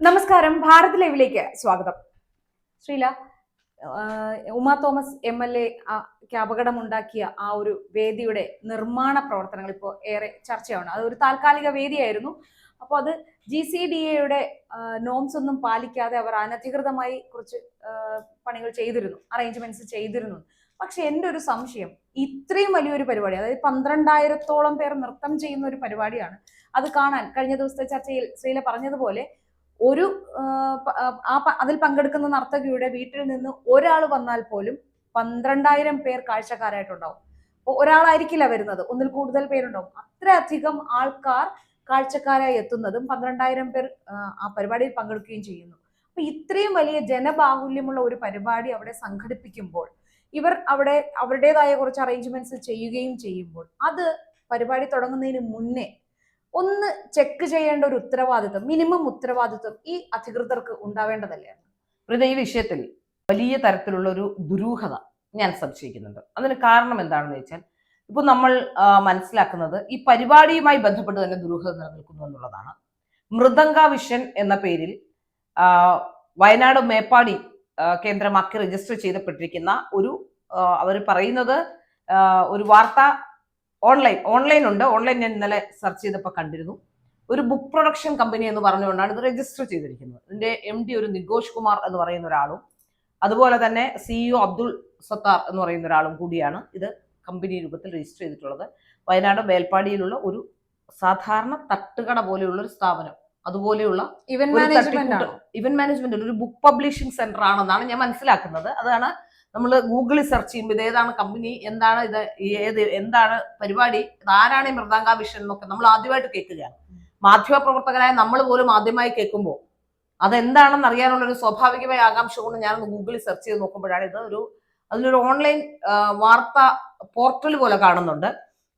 നമസ്കാരം. ഭാരത് ലൈവിലേക്ക് സ്വാഗതം. ശ്രീല, ഉമാ തോമസ് MLA അപകടമുണ്ടാക്കിയ ആ ഒരു വേദിയുടെ നിർമ്മാണ പ്രവർത്തനങ്ങൾ ഇപ്പോൾ ഏറെ ചർച്ചയാണ്. അതൊരു താൽക്കാലിക വേദിയായിരുന്നു. അപ്പോൾ അത് GCDAയുടെ നോംസ് ഒന്നും പാലിക്കാതെ അവർ അനധികൃതമായി കുറച്ച് പണികൾ ചെയ്തിരുന്നു, അറേഞ്ച്മെന്റ്സ് ചെയ്തിരുന്നു. പക്ഷെ എൻ്റെ ഒരു സംശയം, ഇത്രയും വലിയൊരു പരിപാടി, അതായത് 12,000-ഓളം പേർ നൃത്തം ചെയ്യുന്ന ഒരു പരിപാടിയാണ്. അത് കാണാൻ കഴിഞ്ഞ ദിവസത്തെ ചർച്ചയിൽ ശ്രീല പറഞ്ഞതുപോലെ ഒരു അതിൽ പങ്കെടുക്കുന്ന നർത്തകിയുടെ വീട്ടിൽ നിന്ന് ഒരാൾ വന്നാൽ പോലും 12,000 പേർ കാഴ്ചക്കാരായിട്ടുണ്ടാവും. അപ്പോൾ ഒരാളായിരിക്കില്ല വരുന്നത്, ഒന്നിൽ കൂടുതൽ പേരുണ്ടാവും. അത്രയധികം ആൾക്കാർ കാഴ്ചക്കാരായി എത്തുന്നതും 12,000 പേർ ആ പരിപാടിയിൽ പങ്കെടുക്കുകയും ചെയ്യുന്നു. അപ്പൊ ഇത്രയും വലിയ ജനബാഹുല്യമുള്ള ഒരു പരിപാടി അവിടെ സംഘടിപ്പിക്കുമ്പോൾ ഇവർ അവിടെ അവരുടേതായ കുറച്ച് അറേഞ്ച്മെന്റ്സ് ചെയ്യുകയും ചെയ്യുമ്പോൾ അത് പരിപാടി തുടങ്ങുന്നതിന് മുന്നേ ഒന്ന് ചെക്ക് ചെയ്യേണ്ട ഒരു ഉത്തരവാദിത്വം, മിനിമം ഉത്തരവാദിത്വം ഈ അധികൃതർക്ക് ഉണ്ടാവേണ്ടതല്ലേ? ഈ വിഷയത്തിൽ വലിയ തരത്തിലുള്ള ഒരു ദുരൂഹത ഞാൻ സംശയിക്കുന്നുണ്ട്. അതിന് കാരണം എന്താണെന്ന് വെച്ചാൽ, ഇപ്പൊ നമ്മൾ മനസ്സിലാക്കുന്നത് ഈ പരിപാടിയുമായി ബന്ധപ്പെട്ട് തന്നെ ദുരൂഹത നിലനിൽക്കുന്നു എന്നുള്ളതാണ്. മൃദംഗ വിഷൻ എന്ന പേരിൽ വയനാട് മേപ്പാടി കേന്ദ്രമാക്കി രജിസ്റ്റർ ചെയ്യപ്പെട്ടിരിക്കുന്ന ഒരു അവർ പറയുന്നത് ഒരു വാർത്ത ഓൺലൈൻ ഉണ്ട്. ഓൺലൈൻ ഞാൻ ഇന്നലെ സെർച്ച് ചെയ്തപ്പോൾ കണ്ടിരുന്നു. ഒരു ബുക്ക് പ്രൊഡക്ഷൻ കമ്പനി എന്ന് പറഞ്ഞുകൊണ്ടാണ് ഇത് രജിസ്റ്റർ ചെയ്തിരിക്കുന്നത്. ഇതിന്റെ MD ഒരു നിഘോഷ് കുമാർ എന്ന് പറയുന്ന ഒരാളും അതുപോലെ തന്നെ CEO അബ്ദുൾ സത്താർ എന്ന് പറയുന്ന ഒരാളും കൂടിയാണ് ഇത് കമ്പനി രൂപത്തിൽ രജിസ്റ്റർ ചെയ്തിട്ടുള്ളത്. വയനാട് മേൽപ്പാടിയിലുള്ള ഒരു സാധാരണ തട്ടുകട പോലെയുള്ള ഒരു സ്ഥാപനം, അതുപോലെയുള്ള ഇവന്റ് മാനേജ്മെന്റ് ഒരു ബുക്ക് പബ്ലിഷിംഗ് സെന്റർ ആണെന്നാണ് ഞാൻ മനസ്സിലാക്കുന്നത്. അതാണ് നമ്മൾ ഗൂഗിളിൽ സെർച്ച് ചെയ്യുമ്പോൾ ഇത് ഏതാണ് കമ്പനി, എന്താണ് ഇത്, എന്താണ് പരിപാടി, ആരാണ് ഈ മൃദംഗ വിഷൻ എന്നൊക്കെ നമ്മൾ ആദ്യമായിട്ട് കേൾക്കുകയാണ്. മാധ്യമപ്രവർത്തകരായ നമ്മൾ പോലും ആദ്യമായി കേൾക്കുമ്പോൾ അതെന്താണെന്ന് അറിയാനുള്ള ഒരു സ്വാഭാവികമായ ആകാംക്ഷ കൊണ്ട് ഞാനൊന്ന് ഗൂഗിളിൽ സെർച്ച് ചെയ്ത് നോക്കുമ്പോഴാണ് അതിലൊരു ഓൺലൈൻ വാർത്താ പോർട്ടൽ പോലെ കാണുന്നുണ്ട്.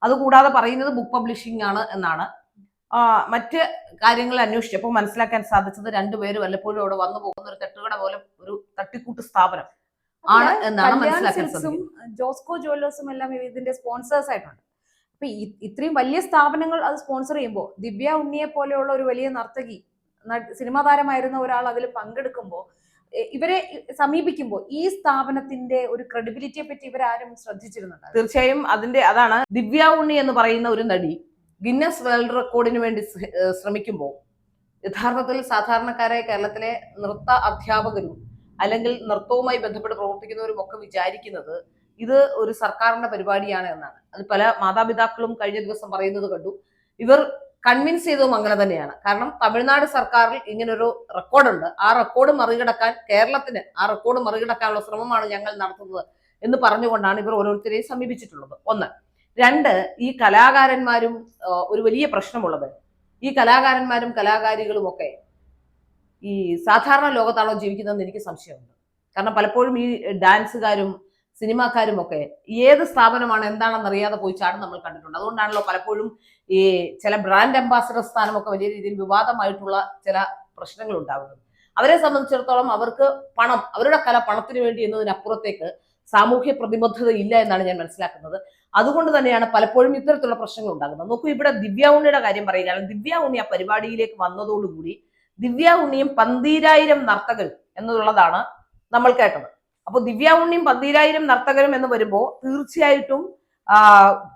അതുകൂടാതെ പറയുന്നത് ബുക്ക് പബ്ലിഷിംഗ് ആണ് എന്നാണ്. മറ്റ് കാര്യങ്ങൾ അന്വേഷിച്ചപ്പോൾ മനസ്സിലാക്കാൻ സാധിച്ചത് രണ്ടുപേരും വല്ലപ്പോഴും അവിടെ വന്നു പോകുന്ന ഒരു തട്ടുകട പോലെ ഒരു തട്ടിക്കൂട്ട് സ്ഥാപനം ആണ് എന്നാണ് മനസ്സിലാക്കാൻ സാധിക്കുന്നത്. ജോസ്കോ ജുവല്ലേഴ്സും എല്ലാം ഇതിന്റെ സ്പോൺസേഴ്സ് ആയിട്ടുണ്ട്. അപ്പൊ ഇത്രയും വലിയ സ്ഥാപനങ്ങൾ അത് സ്പോൺസർ ചെയ്യുമ്പോൾ, ദിവ്യ ഉണ്ണിയെ പോലെയുള്ള ഒരു വലിയ നർത്തകി, സിനിമാ താരമായിരുന്ന ഒരാൾ അതിൽ പങ്കെടുക്കുമ്പോൾ, ഇവരെ സമീപിക്കുമ്പോൾ ഈ സ്ഥാപനത്തിന്റെ ഒരു ക്രെഡിബിലിറ്റിയെ പറ്റി ഇവരാരും ശ്രദ്ധിച്ചിരുന്നുണ്ട്? തീർച്ചയായും അതാണ് ദിവ്യ ഉണ്ണി എന്ന് പറയുന്ന ഒരു നടി ഗിന്നസ് വേൾഡ് റെക്കോർഡിന് വേണ്ടി ശ്രമിക്കുമ്പോൾ യഥാർത്ഥത്തിൽ സാധാരണക്കാരായ കേരളത്തിലെ നൃത്ത അധ്യാപകരും അല്ലെങ്കിൽ നൃത്തവുമായി ബന്ധപ്പെട്ട് പ്രവർത്തിക്കുന്നവരും ഒക്കെ വിചാരിക്കുന്നത് ഇത് ഒരു സർക്കാരിന്റെ പരിപാടിയാണ് എന്നാണ്. അത് പല മാതാപിതാക്കളും കഴിഞ്ഞ ദിവസം പറയുന്നത് കണ്ടു. ഇവർ കൺവിൻസ് ചെയ്തതും അങ്ങനെ തന്നെയാണ്. കാരണം തമിഴ്നാട് സർക്കാരിൽ ഇങ്ങനൊരു റെക്കോർഡുണ്ട്, ആ റെക്കോർഡ് മറികടക്കാൻ കേരളത്തിന് ആ റെക്കോർഡ് മറികടക്കാനുള്ള ശ്രമമാണ് ഞങ്ങൾ നടത്തുന്നത് എന്ന് പറഞ്ഞുകൊണ്ടാണ് ഇവർ ഓരോരുത്തരെയും സമീപിച്ചിട്ടുള്ളത്. ഒന്ന്. രണ്ട്, ഈ കലാകാരന്മാരും ഒരു വലിയ പ്രശ്നമുള്ളത്, ഈ കലാകാരന്മാരും കലാകാരികളും ഒക്കെ ഈ സാധാരണ ലോകത്താണോ ജീവിക്കുന്നതെന്ന് എനിക്ക് സംശയമുണ്ട്. കാരണം പലപ്പോഴും ഈ ഡാൻസുകാരും സിനിമാക്കാരും ഒക്കെ ഏത് സ്ഥാപനമാണ് എന്താണെന്ന് അറിയാതെ പോയി ചാടും നമ്മൾ കണ്ടിട്ടുണ്ട്. അതുകൊണ്ടാണല്ലോ പലപ്പോഴും ഈ ചില ബ്രാൻഡ് അംബാസഡർ സ്ഥാനമൊക്കെ വലിയ രീതിയിൽ വിവാദമായിട്ടുള്ള ചില പ്രശ്നങ്ങൾ ഉണ്ടാകുന്നത്. അവരെ സംബന്ധിച്ചിടത്തോളം അവർക്ക് പണം, അവരുടെ കല പണത്തിന് വേണ്ടി എന്നതിനപ്പുറത്തേക്ക് സാമൂഹ്യ പ്രതിബദ്ധത ഇല്ല എന്നാണ് ഞാൻ മനസ്സിലാക്കുന്നത്. അതുകൊണ്ട് തന്നെയാണ് പലപ്പോഴും ഇത്തരത്തിലുള്ള പ്രശ്നങ്ങൾ ഉണ്ടാകുന്നത്. നോക്കൂ, ഇവിടെ ദിവ്യ ഉണ്ണിയുടെ കാര്യം പറയുകയാണ്. ദിവ്യ ഉണ്ണി ആ പരിപാടിയിലേക്ക് വന്നതോടുകൂടി ദിവ്യ ഉണ്ണിയും 12,000 നർത്തകരും എന്നുള്ളതാണ് നമ്മൾ കേട്ടത്. അപ്പൊ ദിവ്യ ഉണ്ണിയും 12,000 നർത്തകരും എന്ന് വരുമ്പോൾ തീർച്ചയായിട്ടും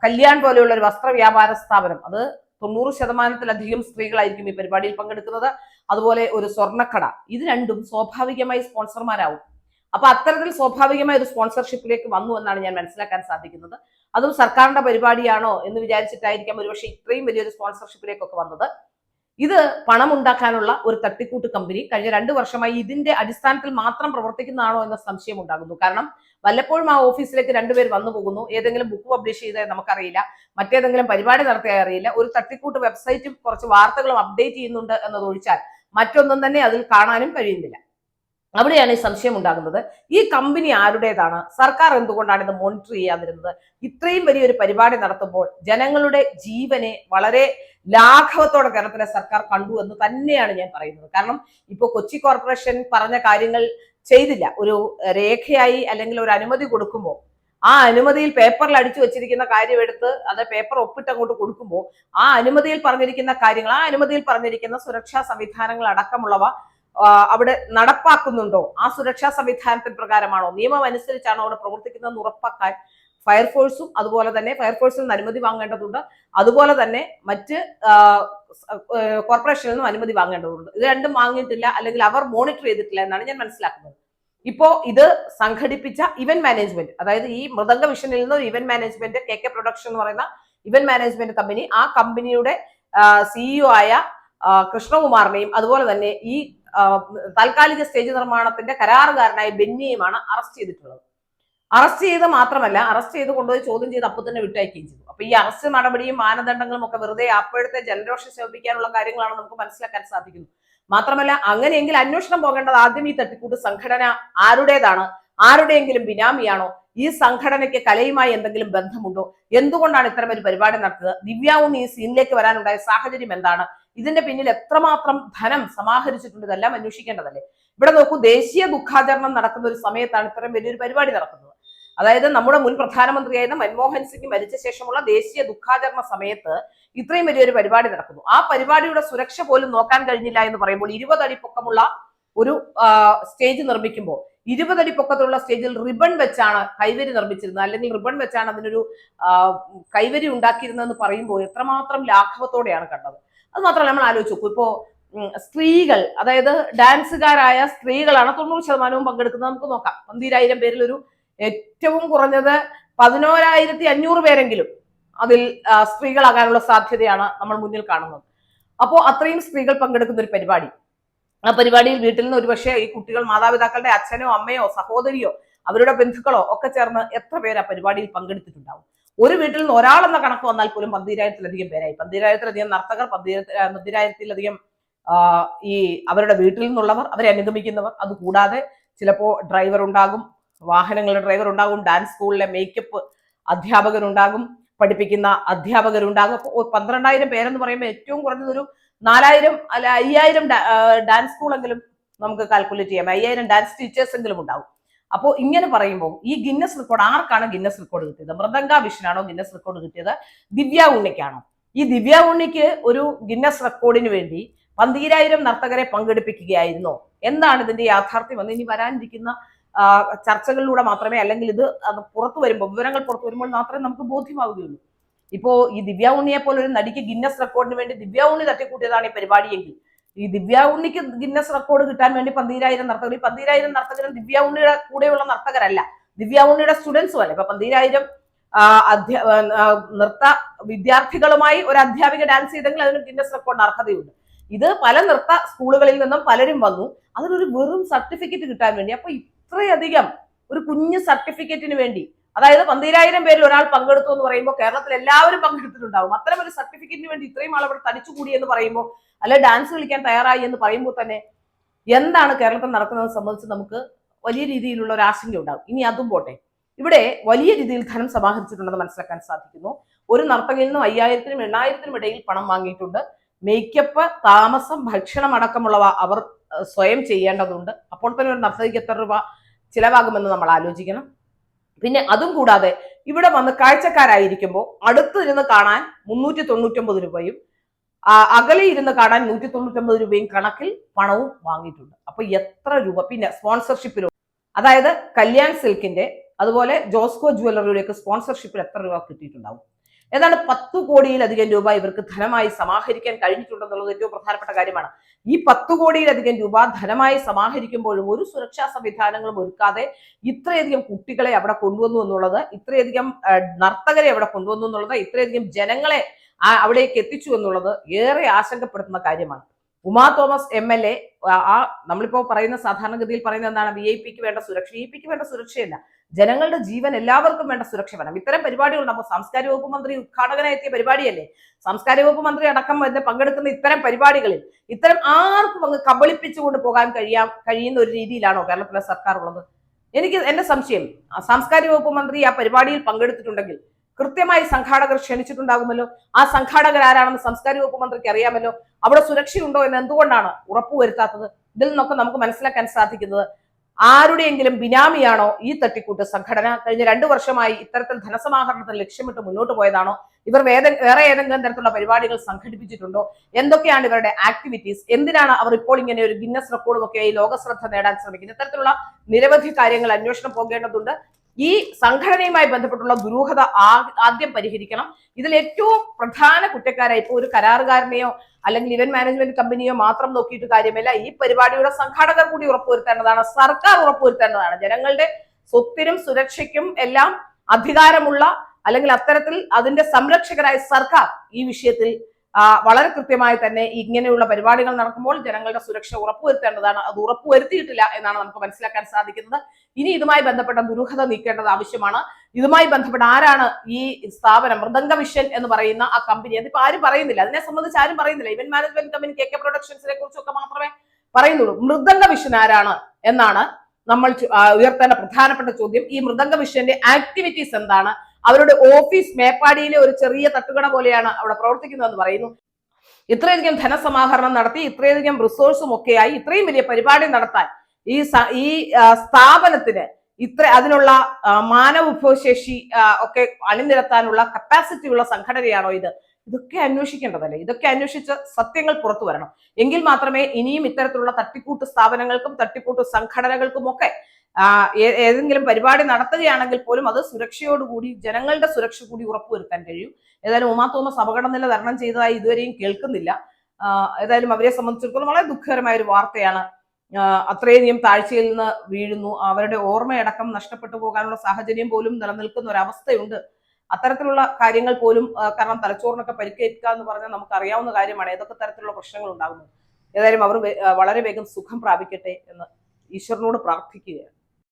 കല്യാൺ പോലെയുള്ള ഒരു വസ്ത്ര വ്യാപാര സ്ഥാപനം, അത് 90% സ്ത്രീകളായിരിക്കും ഈ പരിപാടിയിൽ പങ്കെടുക്കുന്നത്. അതുപോലെ ഒരു സ്വർണ്ണക്കട, ഇത് രണ്ടും സ്വാഭാവികമായി സ്പോൺസർമാരാവും. അപ്പൊ അത്തരത്തിൽ സ്വാഭാവികമായ ഒരു സ്പോൺസർഷിപ്പിലേക്ക് വന്നു എന്നാണ് ഞാൻ മനസ്സിലാക്കാൻ സാധിക്കുന്നത്. അതും സർക്കാരിന്റെ പരിപാടിയാണോ എന്ന് വിചാരിച്ചിട്ടായിരിക്കാം ഒരുപക്ഷെ ഇത്രയും വലിയൊരു സ്പോൺസർഷിപ്പിലേക്കൊക്കെ വന്നത്. ഇത് പണമുണ്ടാക്കാനുള്ള ഒരു തട്ടിക്കൂട്ട് കമ്പനി കഴിഞ്ഞ 2 വർഷമായി ഇതിന്റെ അടിസ്ഥാനത്തിൽ മാത്രം പ്രവർത്തിക്കുന്നതാണോ എന്ന സംശയം ഉണ്ടാകുന്നു. കാരണം വല്ലപ്പോഴും ആ ഓഫീസിലേക്ക് 2 പേർ വന്നു പോകുന്നു, ഏതെങ്കിലും ബുക്ക് പബ്ലിഷ് ചെയ്താൽ നമുക്കറിയില്ല, മറ്റേതെങ്കിലും പരിപാടി നടത്തിയാൽ അറിയില്ല, ഒരു തട്ടിക്കൂട്ട് വെബ്സൈറ്റും കുറച്ച് വാർത്തകളും അപ്ഡേറ്റ് ചെയ്യുന്നുണ്ട് എന്നതൊഴിച്ചാൽ മറ്റൊന്നും തന്നെ അതിൽ കാണാനും കഴിയുന്നില്ല. അവിടെയാണ് ഈ സംശയം ഉണ്ടാകുന്നത്. ഈ കമ്പനി ആരുടേതാണ്? സർക്കാർ എന്തുകൊണ്ടാണ് ഇത് മോണിറ്റർ ചെയ്യാതിരുന്നത്? ഇത്രയും വലിയൊരു പരിപാടി നടത്തുമ്പോൾ ജനങ്ങളുടെ ജീവനെ വളരെ ലാഘവത്തോടെ കേരളത്തിലെ സർക്കാർ കണ്ടു എന്ന് തന്നെയാണ് ഞാൻ പറയുന്നത്. കാരണം ഇപ്പൊ കൊച്ചി കോർപ്പറേഷൻ പറഞ്ഞ കാര്യങ്ങൾ ചെയ്തില്ല. ഒരു രേഖയായി അല്ലെങ്കിൽ ഒരു അനുമതി കൊടുക്കുമ്പോൾ ആ അനുമതിയിൽ പേപ്പറിൽ അടിച്ചു വെച്ചിരിക്കുന്ന കാര്യം എടുത്ത് അത് പേപ്പർ ഒപ്പിട്ട് അങ്ങോട്ട് കൊടുക്കുമ്പോൾ ആ അനുമതിയിൽ പറഞ്ഞിരിക്കുന്ന കാര്യങ്ങൾ, ആ അനുമതിയിൽ പറഞ്ഞിരിക്കുന്ന സുരക്ഷാ സംവിധാനങ്ങൾ അടക്കമുള്ളവ അവിടെ നടപ്പാക്കുന്നുണ്ടോ, ആ സുരക്ഷാ സംവിധാനത്തിന് പ്രകാരമാണോ, നിയമം അനുസരിച്ചാണോ അവിടെ പ്രവർത്തിക്കുന്നതെന്ന് ഉറപ്പാക്കാൻ ഫയർഫോഴ്സും അതുപോലെ തന്നെ ഫയർഫോഴ്സിൽ നിന്ന് അനുമതി വാങ്ങേണ്ടതുണ്ട്. അതുപോലെ തന്നെ മറ്റ് കോർപ്പറേഷനിൽ നിന്നും അനുമതി വാങ്ങേണ്ടതുണ്ട്. ഇത് രണ്ടും വാങ്ങിയിട്ടില്ല, അല്ലെങ്കിൽ അവർ മോണിറ്റർ ചെയ്തിട്ടില്ല എന്നാണ് ഞാൻ മനസ്സിലാക്കുന്നത്. ഇപ്പോ ഇത് സംഘടിപ്പിച്ച ഇവന്റ് മാനേജ്മെന്റ്, അതായത് ഈ മൃദംഗ വിഷനിൽ നിന്ന് ഒരു ഇവന്റ് മാനേജ്മെന്റ് KK പ്രൊഡക്ഷൻ എന്ന് പറയുന്ന ഇവന്റ് മാനേജ്മെന്റ് കമ്പനി, ആ കമ്പനിയുടെ CEO ആയ കൃഷ്ണകുമാറിനെയും അതുപോലെ തന്നെ ഈ താൽക്കാലിക സ്റ്റേജ് നിർമ്മാണത്തിന്റെ കരാറുകാരനായ ബെന്നിയുമാണ് അറസ്റ്റ് ചെയ്തിട്ടുള്ളത്. അറസ്റ്റ് ചെയ്ത് മാത്രമല്ല, അറസ്റ്റ് ചെയ്ത് കൊണ്ടുപോയി ചോദ്യം ചെയ്ത് അപ്പോൾ തന്നെ വിട്ടയക്കുകയും ചെയ്തു. അപ്പൊ ഈ അറസ്റ്റ് നടപടിയും മാനദണ്ഡങ്ങളും ഒക്കെ വെറുതെ അപ്പോഴത്തെ ജനരോഷം ശോഭിക്കാനുള്ള കാര്യങ്ങളാണ് നമുക്ക് മനസ്സിലാക്കാൻ സാധിക്കുന്നത്. മാത്രമല്ല, അങ്ങനെയെങ്കിൽ അന്വേഷണം പോകേണ്ടത് ആദ്യം ഈ തട്ടിക്കൂട്ട് സംഘടന ആരുടേതാണ്, ആരുടെയെങ്കിലും ബിനാമിയാണോ, ഈ സംഘടനയ്ക്ക് കലയുമായി എന്തെങ്കിലും ബന്ധമുണ്ടോ, എന്തുകൊണ്ടാണ് ഇത്തരം ഒരു പരിപാടി നടത്തുക, ദിവ്യ ഉണ്ണി ഈ സീനിലേക്ക് വരാനുണ്ടായ സാഹചര്യം എന്താണ്, ഇതിന്റെ പിന്നിൽ എത്രമാത്രം ധനം സമാഹരിച്ചിട്ടുണ്ട്, ഇതെല്ലാം അന്വേഷിക്കേണ്ടതല്ലേ. ഇവിടെ നോക്കൂ, ദേശീയ ദുഃഖാചരണം നടക്കുന്ന ഒരു സമയത്താണ് ഇത്തരം വലിയൊരു പരിപാടി നടക്കുന്നത്. അതായത് നമ്മുടെ മുൻ പ്രധാനമന്ത്രിയായിരുന്ന മൻമോഹൻ സിംഗ് മരിച്ച ശേഷമുള്ള ദേശീയ ദുഃഖാചരണ സമയത്ത് ഇത്രയും വലിയൊരു പരിപാടി നടക്കുന്നു. ആ പരിപാടിയുടെ സുരക്ഷ പോലും നോക്കാൻ കഴിഞ്ഞില്ല എന്ന് പറയുമ്പോൾ 20 അടി പൊക്കമുള്ള ഒരു സ്റ്റേജ് നിർമ്മിക്കുമ്പോൾ 20 അടി പൊക്കത്തുള്ള സ്റ്റേജിൽ റിബൺ വെച്ചാണ് കൈവരി നിർമ്മിച്ചിരുന്നത്, അല്ലെങ്കിൽ റിബൺ വെച്ചാണ് അതിനൊരു കൈവരി ഉണ്ടാക്കിയിരുന്നതെന്ന് പറയുമ്പോൾ എത്രമാത്രം ലാഘവത്തോടെയാണ് കണ്ടത്. അത് മാത്രമല്ല, നമ്മൾ ആലോചിച്ച് നോക്കൂ, ഇപ്പോ സ്ത്രീകൾ, അതായത് ഡാൻസുകാരായ സ്ത്രീകളാണ് 90% പങ്കെടുക്കുന്നത്. നമുക്ക് നോക്കാം, 12,000 പേരിൽ ഒരു ഏറ്റവും കുറഞ്ഞത് 11,500 പേരെങ്കിലും അതിൽ സ്ത്രീകളാകാനുള്ള സാധ്യതയാണ് നമ്മൾ മുന്നിൽ കാണുന്നത്. അപ്പോൾ അത്രയും സ്ത്രീകൾ പങ്കെടുക്കുന്ന ഒരു പരിപാടി, ആ പരിപാടിയിൽ വീട്ടിൽ നിന്ന് ഒരുപക്ഷെ ഈ കുട്ടികൾ മാതാപിതാക്കളുടെ അച്ഛനോ അമ്മയോ സഹോദരിയോ അവരുടെ ബന്ധുക്കളോ ഒക്കെ ചേർന്ന് എത്ര പേര് ആ പരിപാടിയിൽ പങ്കെടുത്തിട്ടുണ്ടാവും. ഒരു വീട്ടിൽ നിന്ന് ഒരാളെന്ന കണക്ക് വന്നാൽ പോലും 12,000-ലധികം പേരായി. 12,000-ലധികം നർത്തകർ, 12,000-ലധികം ഈ അവരുടെ വീട്ടിൽ നിന്നുള്ളവർ, അവരെ അനുഗമിക്കുന്നവർ, അതുകൂടാതെ ചിലപ്പോ ഡ്രൈവർ ഉണ്ടാകും, വാഹനങ്ങളുടെ ഡ്രൈവർ ഉണ്ടാകും, ഡാൻസ് സ്കൂളിലെ മേക്കപ്പ് അധ്യാപകരുണ്ടാകും, പഠിപ്പിക്കുന്ന അധ്യാപകരുണ്ടാകും. അപ്പോൾ 12,000 പേരെന്ന് പറയുമ്പോൾ ഏറ്റവും കുറഞ്ഞതൊരു 4,000 അല്ല 5,000 ഡാൻസ് സ്കൂളെങ്കിലും നമുക്ക് കാൽക്കുലേറ്റ് ചെയ്യാം. 5,000 ഡാൻസ് ടീച്ചേഴ്സ് എങ്കിലും ഉണ്ടാവും. അപ്പോൾ ഇങ്ങനെ പറയുമ്പോൾ ഈ ഗിന്നസ് റെക്കോർഡ് ആർക്കാണ് ഗിന്നസ് റെക്കോർഡ് കിട്ടിയത്? മൃദംഗ വിഷനാണോ ഗിന്നസ് റെക്കോർഡ് കിട്ടിയത്? ദിവ്യ ഉണ്ണിക്കാണോ? ഈ ദിവ്യ ഉണ്ണിക്ക് ഒരു ഗിന്നസ് റെക്കോർഡിന് വേണ്ടി 12,000 നർത്തകരെ പങ്കെടുപ്പിക്കുകയായിരുന്നോ? എന്താണ് ഇതിന്റെ യാഥാർത്ഥ്യം എന്ന് ഇനി വരാനിരിക്കുന്ന ചർച്ചകളിലൂടെ മാത്രമേ, അല്ലെങ്കിൽ ഇത് പുറത്തു വരുമ്പോൾ, വിവരങ്ങൾ പുറത്തു വരുമ്പോൾ മാത്രമേ നമുക്ക് ബോധ്യമാവുകയുള്ളൂ. ഇപ്പോ ഈ ദിവ്യ ഉണ്ണിയെ പോലെ ഒരു നടിക്ക് ഗിന്നസ് റെക്കോർഡിന് വേണ്ടി ദിവ്യ ഉണ്ണി തട്ടിക്കൂട്ടിയതാണ് ഈ പരിപാടിയെങ്കിൽ, ഈ ദിവ്യ ഉണ്ണിക്ക് ഗിന്നസ് റെക്കോർഡ് കിട്ടാൻ വേണ്ടി 12,000 നർത്തകർ, ഈ 12,000 നർത്തകരും ദിവ്യ ഉണ്ണിയുടെ കൂടെയുള്ള നർത്തകരല്ല, ദിവ്യ ഉണ്ണിയുടെ സ്റ്റുഡൻസും അല്ല. ഇപ്പൊ 12,000 നൃത്ത വിദ്യാർത്ഥികളുമായി ഒരു അധ്യാപിക ഡാൻസ് ചെയ്തെങ്കിൽ അതിന് ഗിന്നസ് റെക്കോർഡിന് അർഹതയുണ്ട്. ഇത് പല നൃത്ത സ്കൂളുകളിൽ നിന്നും പലരും വന്നു, അതിനൊരു വെറും സർട്ടിഫിക്കറ്റ് കിട്ടാൻ വേണ്ടി. അപ്പൊ ഇത്രയധികം ഒരു കുഞ്ഞു സർട്ടിഫിക്കറ്റിന് വേണ്ടി, അതായത് 12,000 പേരിൽ ഒരാൾ പങ്കെടുത്തു എന്ന് പറയുമ്പോൾ കേരളത്തിൽ എല്ലാവരും പങ്കെടുത്തിട്ടുണ്ടാവും. അത്തരം ഒരു സർട്ടിഫിക്കറ്റിന് വേണ്ടി ഇത്രയും ആൾ അവിടെ തടിച്ചുകൂടി എന്ന് പറയുമ്പോൾ, അല്ലെ ഡാൻസ് കളിക്കാൻ തയ്യാറായി എന്ന് പറയുമ്പോൾ തന്നെ എന്താണ് കേരളത്തിൽ നടക്കുന്നത് സംബന്ധിച്ച് നമുക്ക് വലിയ രീതിയിലുള്ള ഒരു ആശങ്ക ഉണ്ടാകും. ഇനി അതും പോട്ടെ, ഇവിടെ വലിയ രീതിയിൽ ധനം സമാഹരിച്ചിട്ടുണ്ടെന്ന് മനസ്സിലാക്കാൻ സാധിക്കുന്നു. ഒരു നർത്തകയിൽ നിന്നും 5,000-നും 8,000-നും ഇടയിൽ പണം വാങ്ങിയിട്ടുണ്ട്. മേക്കപ്പ്, താമസം, ഭക്ഷണം അടക്കമുള്ളവ അവർ സ്വയം ചെയ്യേണ്ടതുണ്ട്. അപ്പോൾ തന്നെ ഒരു നർത്തകിക്ക് എത്ര രൂപ ചിലവാകുമെന്ന് നമ്മൾ ആലോചിക്കണം. പിന്നെ അതും കൂടാതെ ഇവിടെ വന്ന് കാഴ്ചക്കാരായിരിക്കുമ്പോൾ അടുത്തിരുന്ന് കാണാൻ 399 രൂപയും അകലെ ഇരുന്ന് കാണാൻ 199 രൂപയും കണക്കിൽ പണവും വാങ്ങിയിട്ടുണ്ട്. അപ്പൊ എത്ര രൂപ? പിന്നെ സ്പോൺസർഷിപ്പിലും, അതായത് കല്യാൺ സിൽക്കിന്റെ അതുപോലെ ജോസ്കോ ജ്വല്ലറിയുടെയൊക്കെ സ്പോൺസർഷിപ്പിൽ എത്ര രൂപ കിട്ടിയിട്ടുണ്ടാവും? ഏതാണ്ട് 10 കോടിയിലധികം രൂപ ഇവർക്ക് ധനമായി സമാഹരിക്കാൻ കഴിഞ്ഞിട്ടുണ്ടെന്നുള്ളത് ഏറ്റവും പ്രധാനപ്പെട്ട കാര്യമാണ്. ഈ 10 കോടിയിലധികം രൂപ ധനമായി സമാഹരിക്കുമ്പോഴും ഒരു സുരക്ഷാ സംവിധാനങ്ങളും ഒരുക്കാതെ ഇത്രയധികം കുട്ടികളെ അവിടെ കൊണ്ടുവന്നു എന്നുള്ളത്, ഇത്രയധികം നർത്തകരെ അവിടെ കൊണ്ടുവന്നു എന്നുള്ളത്, ഇത്രയധികം ജനങ്ങളെ അവിടേക്ക് എത്തിച്ചു എന്നുള്ളത് ഏറെ ആശങ്കപ്പെടുത്തുന്ന കാര്യമാണ്. ഉമാ തോമസ് MLA, നമ്മളിപ്പോ പറയുന്ന സാധാരണഗതിയിൽ പറയുന്നത് എന്താണ്? VIP-ക്ക് വേണ്ട സുരക്ഷ. VIP-ക്ക് വേണ്ട സുരക്ഷയല്ല, ജനങ്ങളുടെ ജീവൻ, എല്ലാവർക്കും വേണ്ട സുരക്ഷ വേണം. ഇത്തരം പരിപാടികൾ നമ്മൾ, സാംസ്കാരിക വകുപ്പ് മന്ത്രി ഉദ്ഘാടകനായി എത്തിയ പരിപാടിയല്ലേ, സാംസ്കാരിക വകുപ്പ് മന്ത്രി അടക്കം പങ്കെടുക്കുന്ന ഇത്തരം പരിപാടികളിൽ ഇത്തരം ആർക്കും അങ്ങ് കബളിപ്പിച്ചുകൊണ്ട് പോകാൻ കഴിയുന്ന ഒരു രീതിയിലാണോ കേരളത്തിലെ സർക്കാർ ഉള്ളത്? എന്റെ സംശയം, സാംസ്കാരിക വകുപ്പ് മന്ത്രി ആ പരിപാടിയിൽ പങ്കെടുത്തിട്ടുണ്ടെങ്കിൽ കൃത്യമായി സംഘാടകർ ക്ഷണിച്ചിട്ടുണ്ടാകുമല്ലോ. ആ സംഘാടകർ ആരാണെന്ന് സംസ്കാരിക വകുപ്പ് മന്ത്രിക്ക് അറിയാമല്ലോ. അവിടെ സുരക്ഷയുണ്ടോ എന്ന് എന്തുകൊണ്ടാണ് ഉറപ്പുവരുത്താത്തത്? ഇതിൽ നിന്നൊക്കെ നമുക്ക് മനസ്സിലാക്കാൻ സാധിക്കുന്നത് ആരുടെയെങ്കിലും ബിനാമിയാണോ ഈ തട്ടിക്കൂട്ട് സംഘടന? കഴിഞ്ഞ 2 വർഷമായി ഇത്തരത്തിൽ ധനസമാഹരണത്തിന് ലക്ഷ്യമിട്ട് മുന്നോട്ട് പോയതാണോ? ഇവർ വേറെ ഏതെങ്കിലും തരത്തിലുള്ള പരിപാടികൾ സംഘടിപ്പിച്ചിട്ടുണ്ടോ? എന്തൊക്കെയാണ് ഇവരുടെ ആക്ടിവിറ്റീസ്? എന്തിനാണ് അവർ ഇപ്പോൾ ഇങ്ങനെ ഒരു ഗിന്നസ് റെക്കോർഡും ഒക്കെയായി ലോകശ്രദ്ധ നേടാൻ ശ്രമിക്കുന്നത്? ഇത്തരത്തിലുള്ള നിരവധി കാര്യങ്ങൾ അന്വേഷണം പോകേണ്ടതുണ്ട്. ഈ സംഘടനയുമായി ബന്ധപ്പെട്ടുള്ള ദുരൂഹത ആദ്യം പരിഹരിക്കണം. ഇതിൽ ഏറ്റവും പ്രധാന കുറ്റക്കാരായി ഇപ്പോൾ ഒരു കരാറുകാരനെയോ അല്ലെങ്കിൽ ഇവന്റ് മാനേജ്മെന്റ് കമ്പനിയോ മാത്രം നോക്കിയിട്ട് കാര്യമില്ല. ഈ പരിപാടിയുടെ സംഘാടകർ കൂടി ഉറപ്പുവരുത്തേണ്ടതാണ്, സർക്കാർ ഉറപ്പുവരുത്തേണ്ടതാണ്. ജനങ്ങളുടെ സ്വത്തിനും സുരക്ഷയ്ക്കും എല്ലാം അധികാരമുള്ള അല്ലെങ്കിൽ അത്തരത്തിൽ അതിന്റെ സംരക്ഷകരായ സർക്കാർ ഈ വിഷയത്തിൽ വളരെ കൃത്യമായി തന്നെ ഇങ്ങനെയുള്ള പരിപാടികൾ നടക്കുമ്പോൾ ജനങ്ങളുടെ സുരക്ഷ ഉറപ്പുവരുത്തേണ്ടതാണ്. അത് ഉറപ്പുവരുത്തിയിട്ടില്ല എന്നാണ് നമുക്ക് മനസ്സിലാക്കാൻ സാധിക്കുന്നത്. ഇനി ഇതുമായി ബന്ധപ്പെട്ട ദുരൂഹത നീക്കേണ്ടത് ആവശ്യമാണ്. ഇതുമായി ബന്ധപ്പെട്ട ആരാണ് ഈ സ്ഥാപനം മൃദംഗ വിഷൻ എന്ന് പറയുന്ന ആ കമ്പനി? അതിപ്പോ ആരും പറയുന്നില്ല, അതിനെ സംബന്ധിച്ച് ആരും പറയുന്നില്ല. ഇവന്റ് മാനേജ്മെന്റ് കമ്പനി KK പ്രൊഡക്ഷൻസിനെ കുറിച്ചൊക്കെ മാത്രമേ പറയുന്നുള്ളൂ. മൃദംഗ വിഷൻ ആരാണ് എന്നാണ് നമ്മൾ ഉയർത്തേണ്ട പ്രധാനപ്പെട്ട ചോദ്യം. ഈ മൃദംഗ വിഷന്റെ ആക്ടിവിറ്റീസ് എന്താണ്? അവരുടെ ഓഫീസ് മേപ്പാടിയിലെ ഒരു ചെറിയ തട്ടുകട പോലെയാണ് അവിടെ പ്രവർത്തിക്കുന്നതെന്ന് പറയുന്നു. ഇത്രയധികം ധനസമാഹരണം നടത്തി ഇത്രയധികം റിസോഴ്സും ഒക്കെയായി ഇത്രയും വലിയ പരിപാടി നടത്താൻ ഈ സ്ഥാപനത്തിന് അതിനുള്ള മാനവവിഭവശേഷി ഒക്കെ അണിനിരത്താനുള്ള കപ്പാസിറ്റി ഉള്ള സംഘടനയാണോ ഇത്? ഇതൊക്കെ അന്വേഷിക്കേണ്ടതല്ലേ? ഇതൊക്കെ അന്വേഷിച്ച് സത്യങ്ങൾ പുറത്തു വരണം. എങ്കിൽ മാത്രമേ ഇനിയും ഇത്തരത്തിലുള്ള തട്ടിക്കൂട്ട് സ്ഥാപനങ്ങൾക്കും തട്ടിക്കൂട്ട് സംഘടനകൾക്കും ഒക്കെ ഏതെങ്കിലും പരിപാടി നടത്തുകയാണെങ്കിൽ പോലും അത് സുരക്ഷയോടുകൂടി ജനങ്ങളുടെ സുരക്ഷ കൂടി ഉറപ്പുവരുത്താൻ കഴിയും. ഏതായാലും ഉമാ തോമസ് അപകടനില തരണം ചെയ്തതായി ഇതുവരെയും കേൾക്കുന്നില്ല. ഏതായാലും അവരെ സംബന്ധിച്ചിടത്തോളം വളരെ ദുഃഖകരമായ ഒരു വാർത്തയാണ്. അത്രയധികം താഴ്ചയിൽ നിന്ന് വീഴുന്നു, അവരുടെ ഓർമ്മയടക്കം നഷ്ടപ്പെട്ടു പോകാനുള്ള സാഹചര്യം പോലും നിലനിൽക്കുന്ന ഒരു അവസ്ഥയുണ്ട്. അത്തരത്തിലുള്ള കാര്യങ്ങൾ പോലും, കാരണം തലച്ചോറിനൊക്കെ പരിക്കേൽക്കുക എന്ന് പറഞ്ഞാൽ നമുക്ക് അറിയാവുന്ന കാര്യമാണ് ഏതൊക്കെ തരത്തിലുള്ള പ്രശ്നങ്ങൾ ഉണ്ടാകുന്നത്. ഏതായാലും അവർ വളരെ വേഗം സുഖം പ്രാപിക്കട്ടെ എന്ന് ഈശ്വരനോട് പ്രാർത്ഥിക്കുകയാണ്.